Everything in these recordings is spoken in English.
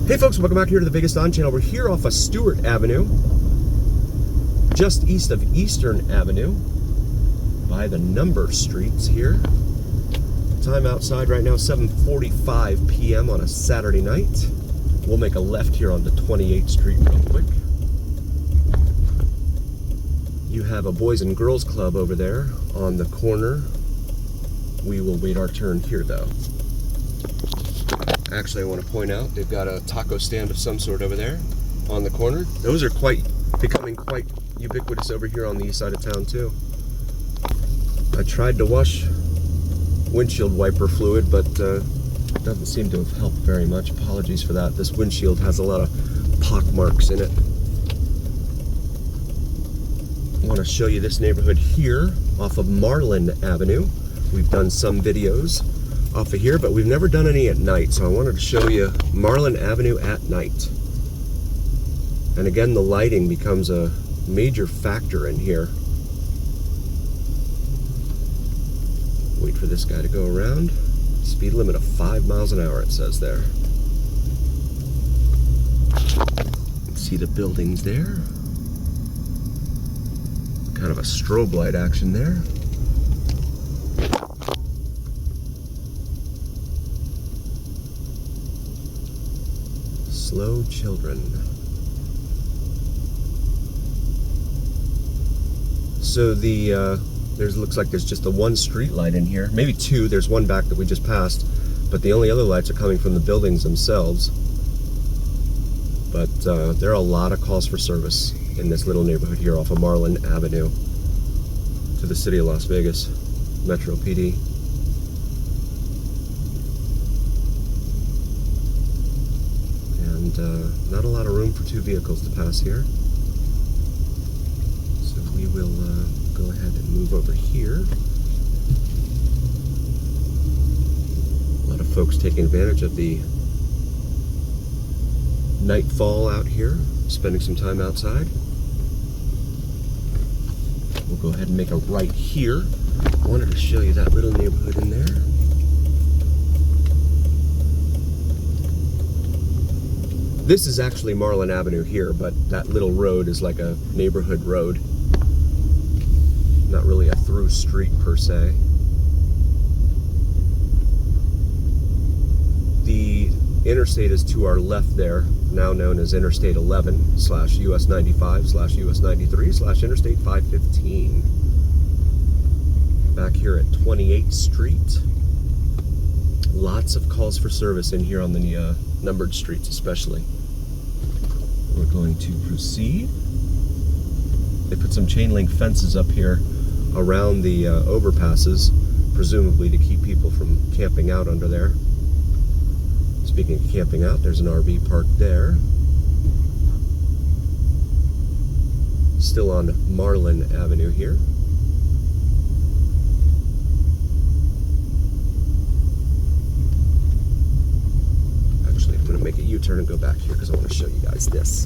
Hey folks, welcome back here to the Vegas Don channel. We're here off of Stewart Avenue, just east of Eastern Avenue, by the number streets here. Time outside right now, 7:45 p.m. on a Saturday night. We'll make a left here onto 28th Street real quick. You have a Boys and Girls Club over there on the corner. We will wait our turn here though. Actually, I want to point out they've got a taco stand of some sort over there on the corner. Those are becoming quite ubiquitous over here on the east side of town too. I tried to wash windshield wiper fluid, but it doesn't seem to have helped very much. Apologies for that. This windshield has a lot of pock marks in it. I want to show you this neighborhood here off of Marlin Avenue. We've done some videos off of here, but we've never done any at night, so I wanted to show you Marlin Avenue at night. And again, the lighting becomes a major factor in here. Wait for this guy to go around. Speed limit of 5 miles an hour, it says there. See the buildings there. Kind of a strobe light action there. Slow children. So looks like there's just the one street light in here, maybe two. There's one back that we just passed, but the only other lights are coming from the buildings themselves. But there are a lot of calls for service in this little neighborhood here off of Marlin Avenue to the city of Las Vegas Metro PD. Not a lot of room for two vehicles to pass here, so we will go ahead and move over here. A lot of folks taking advantage of the nightfall out here, spending some time outside. We'll go ahead and make a right here. I wanted to show you that little neighborhood in there. This is actually Marlin Avenue here, but that little road is like a neighborhood road. Not really a through street per se. The interstate is to our left there, now known as Interstate 11 / US 95 / US 93 / Interstate 515. Back here at 28th Street. Lots of calls for service in here on the numbered streets especially. We're going to proceed. They put some chain link fences up here around the overpasses, presumably to keep people from camping out under there. Speaking of camping out, there's an RV parked there. Still on Marlin Avenue here. I'm going to make a U-turn and go back here because I want to show you guys this.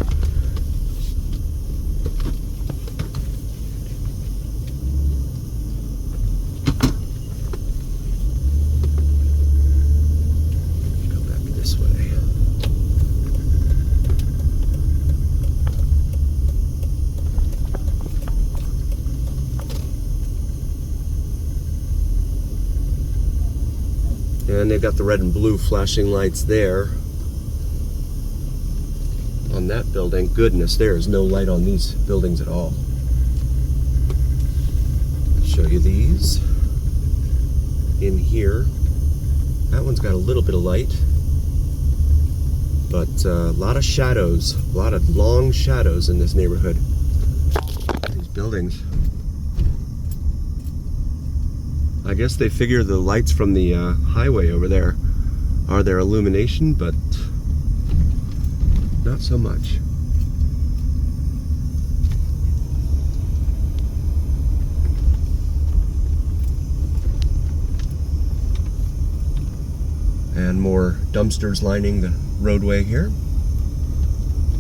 Go back this way. And they've got the red and blue flashing lights there. On that building, goodness, there is no light on these buildings at all. I'll show you these in here. That one's got a little bit of light, but a lot of shadows, a lot of long shadows in this neighborhood. These buildings. I guess they figure the lights from the highway over there are their illumination, but not so much. And more dumpsters lining the roadway here.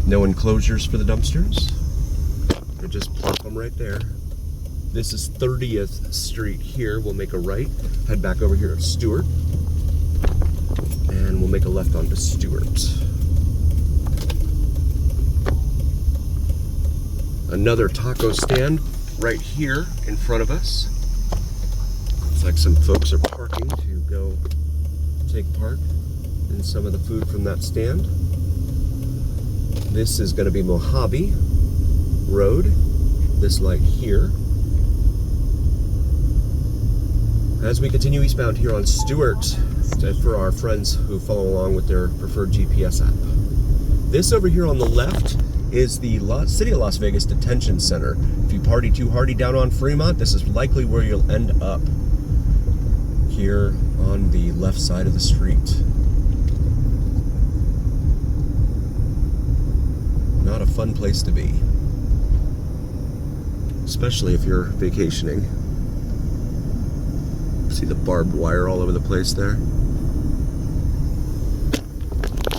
No enclosures for the dumpsters. They just plop them right there. This is 30th Street here. We'll make a right, head back over here to Stewart, and we'll make a left onto Stewart. Another taco stand right here in front of us. Looks like some folks are parking to go take part in some of the food from that stand. This is going to be Mojave Road, this light here. As we continue eastbound here on Stewart, for our friends who follow along with their preferred GPS app. This over here on the left is the City of Las Vegas Detention Center. If you party too hardy down on Fremont, this is likely where you'll end up. Here on the left side of the street. Not a fun place to be. Especially if you're vacationing. See the barbed wire all over the place there?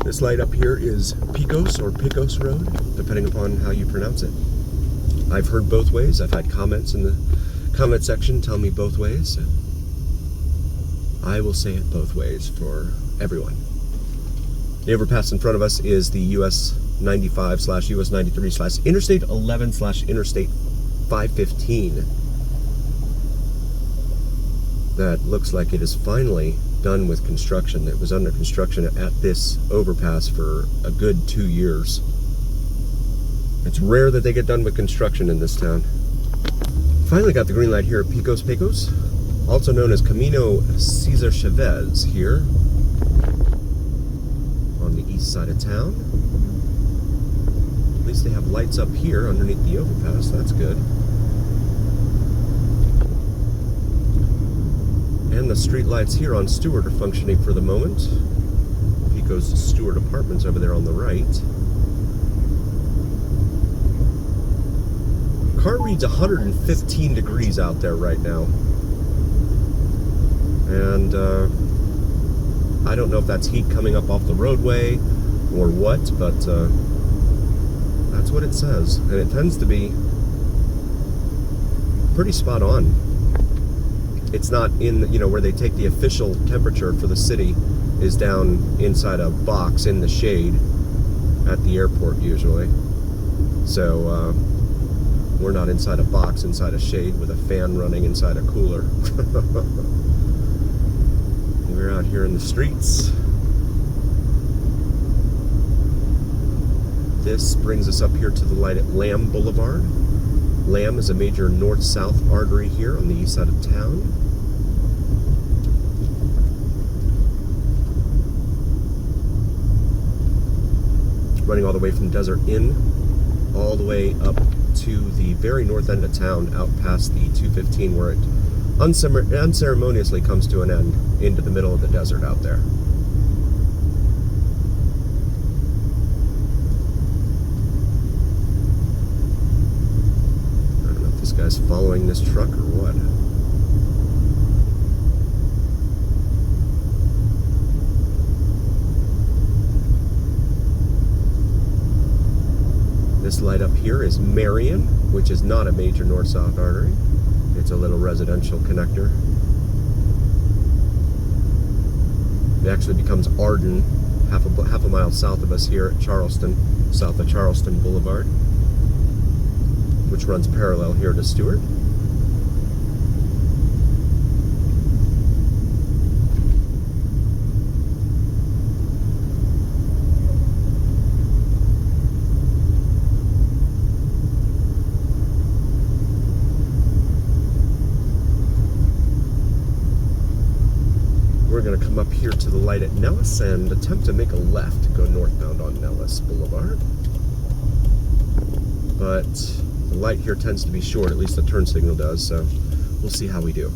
This light up here is Pecos or Pecos Road, depending upon how you pronounce it. I've heard both ways. I've had comments in the comment section tell me both ways. I will say it both ways for everyone. The overpass in front of us is the US 95/US 93/Interstate 11/Interstate 515. That looks like it is finally done with construction. It was under construction at this overpass for a good 2 years. It's rare that they get done with construction in this town. Finally got the green light here at Pecos, also known as Camino Cesar Chavez here on the east side of town. At least they have lights up here underneath the overpass. That's good. And the street lights here on Stewart are functioning for the moment. Pecos Stewart Apartments over there on the right. Car reads 115 degrees out there right now. And I don't know if that's heat coming up off the roadway or what, but that's what it says. And it tends to be pretty spot on. It's not in, where they take the official temperature for the city is down inside a box in the shade at the airport usually. So we're not inside a box, inside a shade with a fan running inside a cooler. We're out here in the streets. This brings us up here to the light at Lamb Boulevard. Lamb is a major north-south artery here on the east side of town. Running all the way from Desert Inn, all the way up to the very north end of town, out past the 215, where it unceremoniously comes to an end into the middle of the desert out there. I don't know if this guy's following this truck or what. This light up here is Marion, which is not a major north-south artery. It's a little residential connector. It actually becomes Arden, half a mile south of us here at Charleston, south of Charleston Boulevard, which runs parallel here to Stewart. We're going to come up here to the light at Nellis and attempt to make a left to go northbound on Nellis Boulevard. But the light here tends to be short, at least the turn signal does, so we'll see how we do.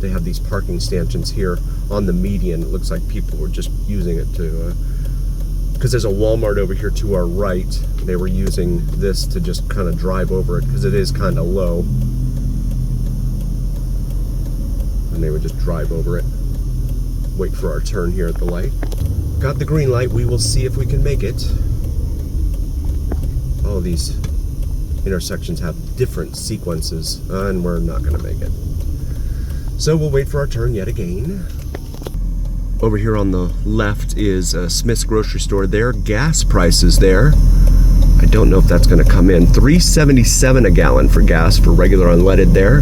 They have these parking stanchions here on the median. It looks like people were just using it to, because there's a Walmart over here to our right. They were using this to just kind of drive over it because it is kind of low. And they would just drive over it. Wait for our turn here at the light. Got the green light. We will see if we can make it. All of these intersections have different sequences, and we're not going to make it. So we'll wait for our turn yet again. Over here on the left is Smith's grocery store. There, gas prices there. I don't know if that's going to come in. $3.77 a gallon for gas for regular unleaded there,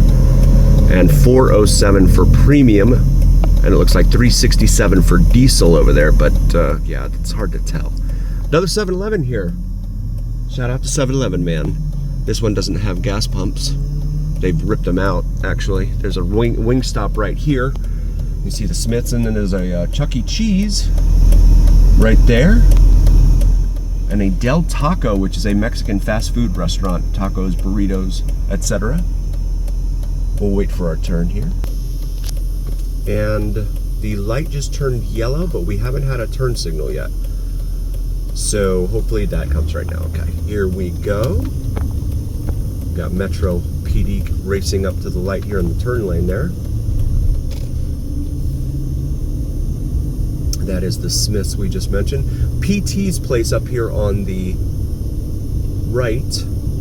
and $4.07 for premium, and it looks like $3.67 for diesel over there. But yeah, it's hard to tell. Another 7-Eleven here. Shout out to 7-Eleven, man. This one doesn't have gas pumps. They've ripped them out, actually. There's a wing stop right here. You see the Smiths, and then there's a Chuck E. Cheese right there. And a Del Taco, which is a Mexican fast food restaurant. Tacos, burritos, etc. We'll wait for our turn here. And the light just turned yellow, but we haven't had a turn signal yet. So hopefully that comes right now. Okay, here we go. Got Metro PD racing up to the light here in the turn lane there. That is the Smiths we just mentioned. PT's place up here on the right,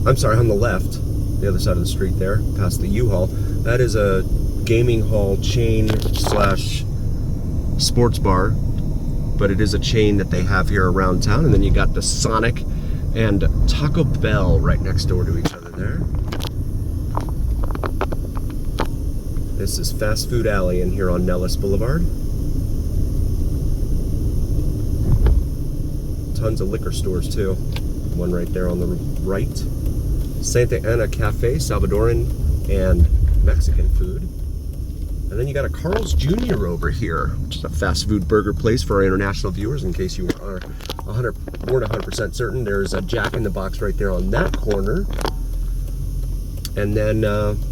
I'm sorry, on the left, the other side of the street there, past the U-Haul. That is a gaming hall chain slash sports bar, but it is a chain that they have here around town. And then you got the Sonic and Taco Bell right next door to each other there. This is Fast Food Alley in here on Nellis Boulevard. Tons of liquor stores too. One right there on the right. Santa Ana Cafe, Salvadoran and Mexican food. And then you got a Carl's Jr. over here, which is a fast food burger place for our international viewers, in case you weren't 100% certain. There's a Jack in the Box right there on that corner. And then,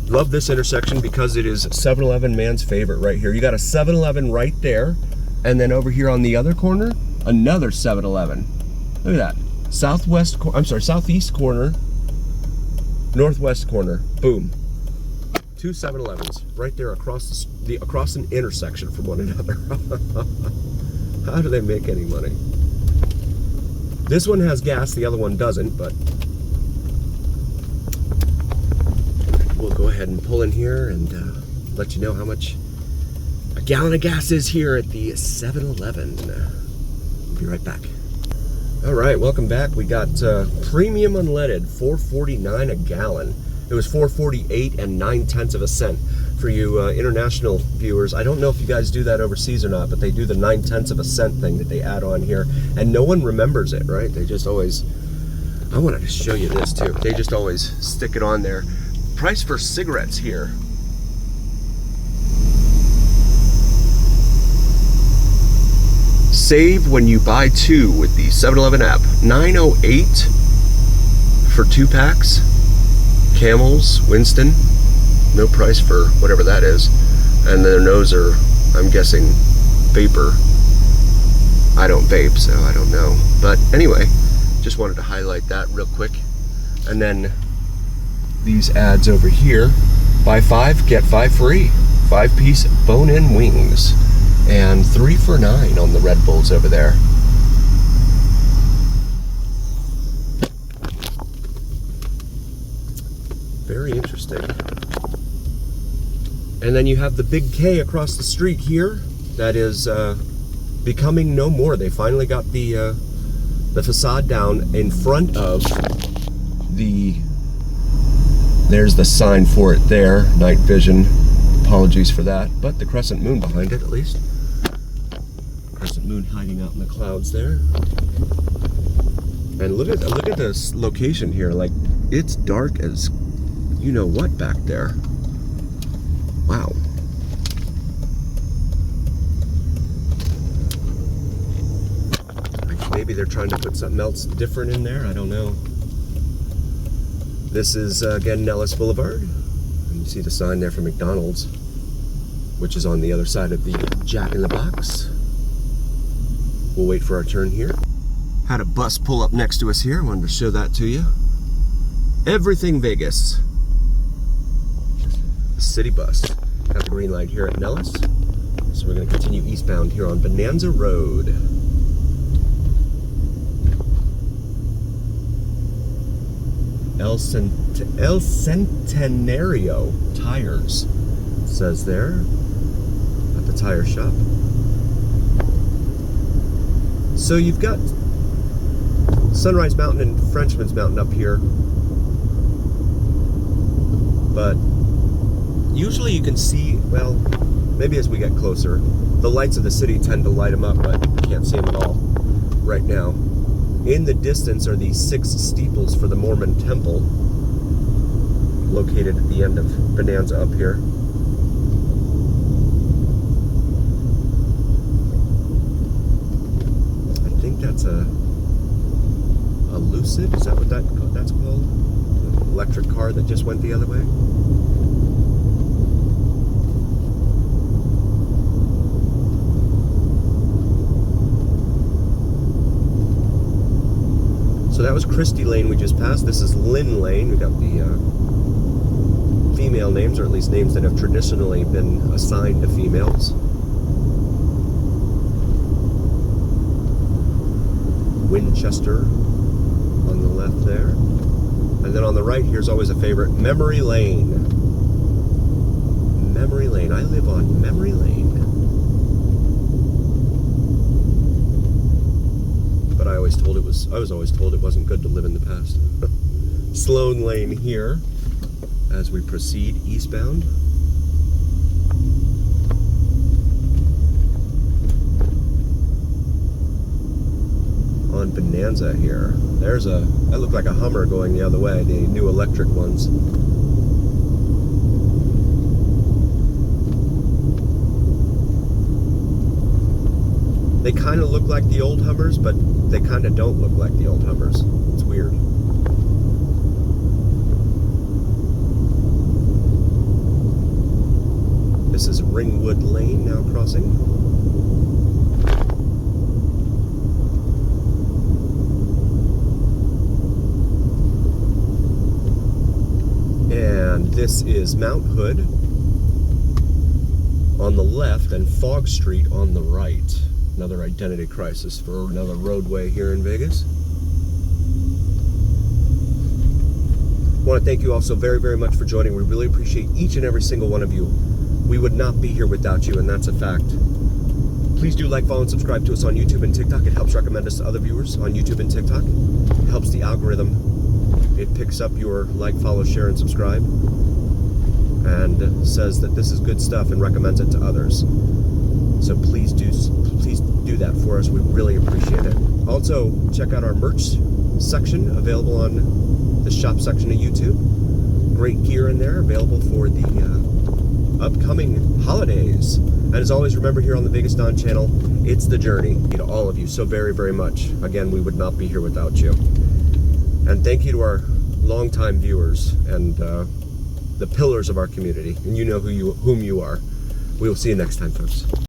love this intersection because it is 7-Eleven man's favorite right here. You got a 7-Eleven right there, and then over here on the other corner, another 7-Eleven. Look at that. Southeast corner, northwest corner. Boom. Two 7-Elevens right there across across an intersection from one another. How do they make any money? This one has gas, the other one doesn't, but we'll go ahead and pull in here and let you know how much a gallon of gas is here at the 7-Eleven. Be right back. All right, welcome back. We got premium unleaded, $4.49 a gallon. It was $4.48 and 9/10 cents for you international viewers. I don't know if you guys do that overseas or not, but they do the 9/10 cent thing that they add on here, and no one remembers it, right? They just always. I wanted to show you this too. They just always stick it on there. Price for cigarettes here. Save when you buy two with the 7-Eleven app. $9.08 for 2 packs. Camels, Winston. No price for whatever that is. And their nose are, I'm guessing, vapor. I don't vape, so I don't know. But anyway, just wanted to highlight that real quick. And then these ads over here. Buy 5, get 5 free. 5-piece bone-in wings. And 3 for $9 on the Red Bulls over there. Very interesting. And then you have the Big K across the street here. That is becoming no more. They finally got the facade down in front of the. There's the sign for it there. Night vision. Apologies for that. But the crescent moon behind it, at least. Crescent moon hiding out in the clouds there. And look at this location here. Like, it's dark as you know what back there. Wow. Maybe they're trying to put something else different in there. I don't know. This is again Nellis Boulevard. And you see the sign there for McDonald's, which is on the other side of the Jack in the Box. We'll wait for our turn here. Had a bus pull up next to us here. Wanted to show that to you. Everything Vegas. The city bus. Got the green light here at Nellis. So we're going to continue eastbound here on Bonanza Road. El Centenario Tires, it says there, at the tire shop. So you've got Sunrise Mountain and Frenchman's Mountain up here, but usually you can see, well, maybe as we get closer, the lights of the city tend to light them up, but you can't see them at all right now. In the distance are these 6 steeples for the Mormon temple, located at the end of Bonanza up here. I think that's a Lucid, is that what that's called? An electric car that just went the other way. So that was Christie Lane we just passed. This is Lynn Lane. We got the female names, or at least names that have traditionally been assigned to females. Winchester on the left there. And then on the right, here's always a favorite, Memory Lane. Memory Lane. I live on Memory Lane. But I was always told it wasn't good to live in the past. Sloan Lane here as we proceed eastbound. On Bonanza here. That looked like a Hummer going the other way, the new electric ones. They kind of look like the old Hummers, but they kind of don't look like the old Hummers. It's weird. This is Ringwood Lane now crossing. And this is Mount Hood on the left and Fog Street on the right. Another identity crisis for another roadway here in Vegas. I want to thank you all so very, very much for joining. We really appreciate each and every single one of you. We would not be here without you, and that's a fact. Please do like, follow, and subscribe to us on YouTube and TikTok. It helps recommend us to other viewers on YouTube and TikTok. It helps the algorithm. It picks up your like, follow, share, and subscribe, and says that this is good stuff and recommends it to others. So please do that for us. We really appreciate it. Also, check out our merch section available on the shop section of YouTube. Great gear in there available for the upcoming holidays. And as always, remember here on the Vegas Don channel, it's the journey. Thank you to all of you so very, very much. Again, we would not be here without you. And thank you to our longtime viewers and the pillars of our community. And you know whom you are. We will see you next time, folks.